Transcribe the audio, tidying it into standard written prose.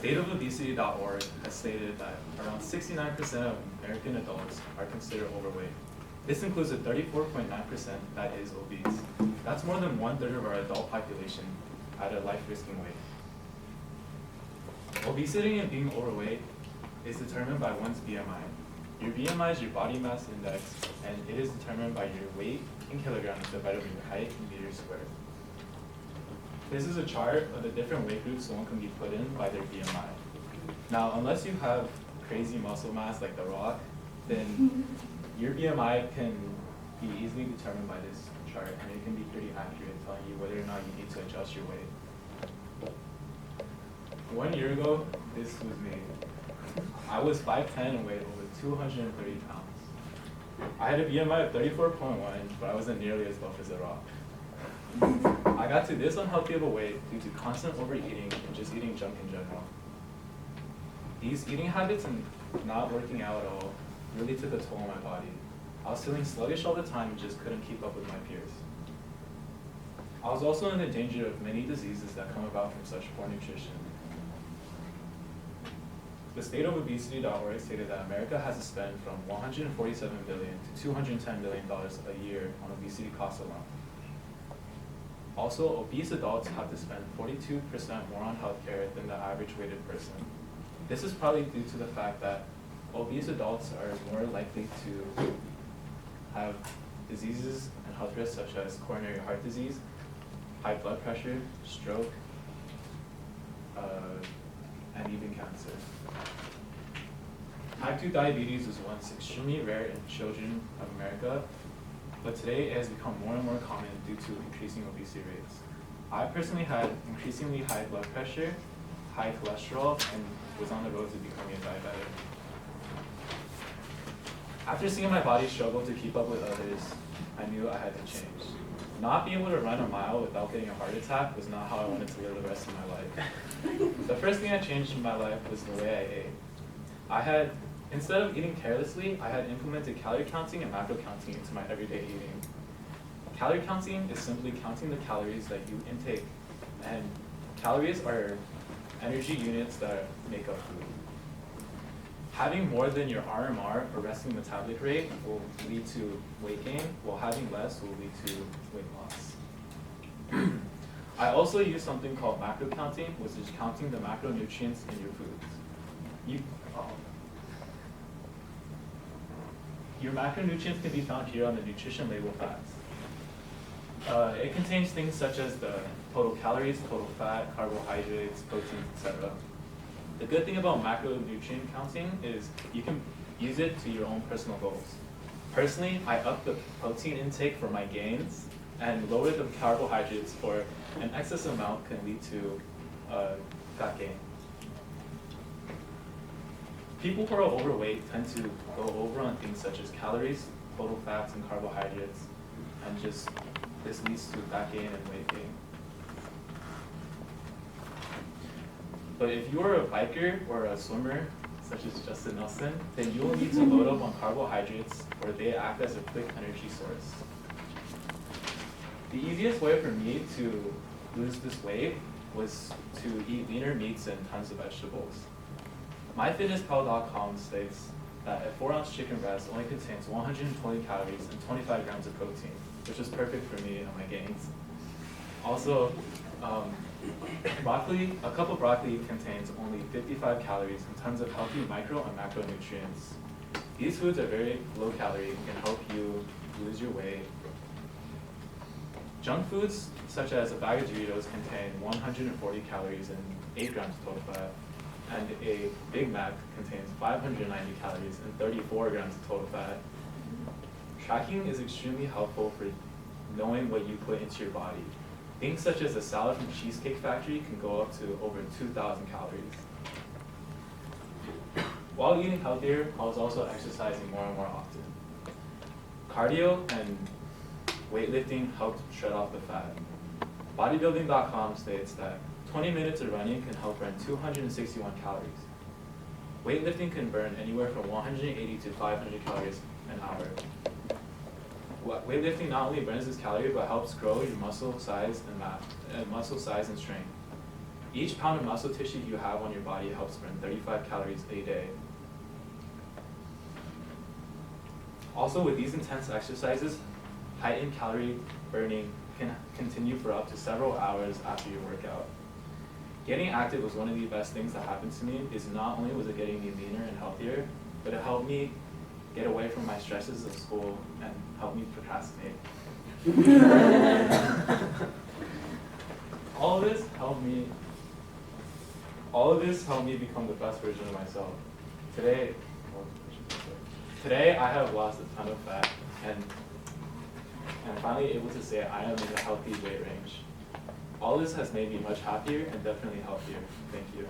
stateofobesity.org has stated that around 69% of American adults are considered overweight. This includes a 34.9% that is obese. That's more than 1/3 of our adult population at a life-risking weight. Obesity and being overweight is determined by one's BMI. Your BMI is your body mass index, and it is determined by your weight in kilograms divided by your height in meters squared. This is a chart of the different weight groups someone can be put in by their BMI. Now, unless you have crazy muscle mass like The Rock, then your BMI can be easily determined by this chart, and it can be pretty accurate, telling you whether or not you need to adjust your weight. 1 year ago, this was me. I was 5'10" and weighed over 230 pounds. I had a BMI of 34.1, but I wasn't nearly as buff as The Rock. I got to this unhealthy of a weight due to constant overeating and just eating junk in general. These eating habits and not working out at all really took a toll on my body. I was feeling sluggish all the time and just couldn't keep up with my peers. I was also in the danger of many diseases that come about from such poor nutrition. The stateofobesity.org stated that America has to spend from $147 billion to $210 billion a year on obesity costs alone. Also, obese adults have to spend 42% more on healthcare than the average weighted person. This is probably due to the fact that obese adults are more likely to have diseases and health risks such as coronary heart disease, high blood pressure, stroke, and even cancer. Type 2 diabetes was once extremely rare in children of America, but today it has become more and more common due to increasing obesity rates. I personally had increasingly high blood pressure, high cholesterol, and was on the road to becoming a diabetic. After seeing my body struggle to keep up with others, I knew I had to change. Not being able to run a mile without getting a heart attack was not how I wanted to live the rest of my life. The first thing I changed in my life was the way I ate. Instead of eating carelessly, I had implemented calorie counting and macro counting into my everyday eating. Calorie counting is simply counting the calories that you intake, and calories are energy units that make up food. Having more than your RMR, or resting metabolic rate, will lead to weight gain, while having less will lead to weight loss. I also use something called macro counting, which is counting the macronutrients in your foods. Your macronutrients can be found here on the nutrition label facts. It contains things such as the total calories, total fat, carbohydrates, proteins, etc. The good thing about macronutrient counting is you can use it to your own personal goals. Personally, I upped the protein intake for my gains and lowered the carbohydrates for an excess amount can lead to fat gain. People who are overweight tend to go over on things such as calories, total fats, and carbohydrates, and this leads to fat gain and weight gain. But if you are a biker or a swimmer, such as Justin Nelson, then you will need to load up on carbohydrates, or they act as a quick energy source. The easiest way for me to lose this weight was to eat leaner meats and tons of vegetables. MyFitnessPal.com states that a 4-ounce chicken breast only contains 120 calories and 25 grams of protein, which is perfect for me and my gains. Also, a cup of broccoli contains only 55 calories and tons of healthy micro and macronutrients. These foods are very low calorie and can help you lose your weight. Junk foods, such as a bag of Doritos, contain 140 calories and 8 grams of total fat, and a Big Mac contains 590 calories and 34 grams of total fat. Tracking is extremely helpful for knowing what you put into your body. Things such as a salad from Cheesecake Factory can go up to over 2,000 calories. While eating healthier, I was also exercising more and more often. Cardio and weightlifting helped shred off the fat. Bodybuilding.com states that 20 minutes of running can help burn 261 calories. Weightlifting can burn anywhere from 180 to 500 calories an hour. Weightlifting not only burns this calorie, but helps grow your muscle size and strength. Each pound of muscle tissue you have on your body helps burn 35 calories a day. Also, with these intense exercises, heightened calorie burning can continue for up to several hours after your workout. Getting active was one of the best things that happened to me, because not only was it getting me leaner and healthier, but it helped me get away from my stresses of school and helped me procrastinate. All of this helped me become the best version of myself. Today I have lost a ton of fat and I'm finally able to say I am in a healthy weight range. All this has made me much happier and definitely healthier. Thank you.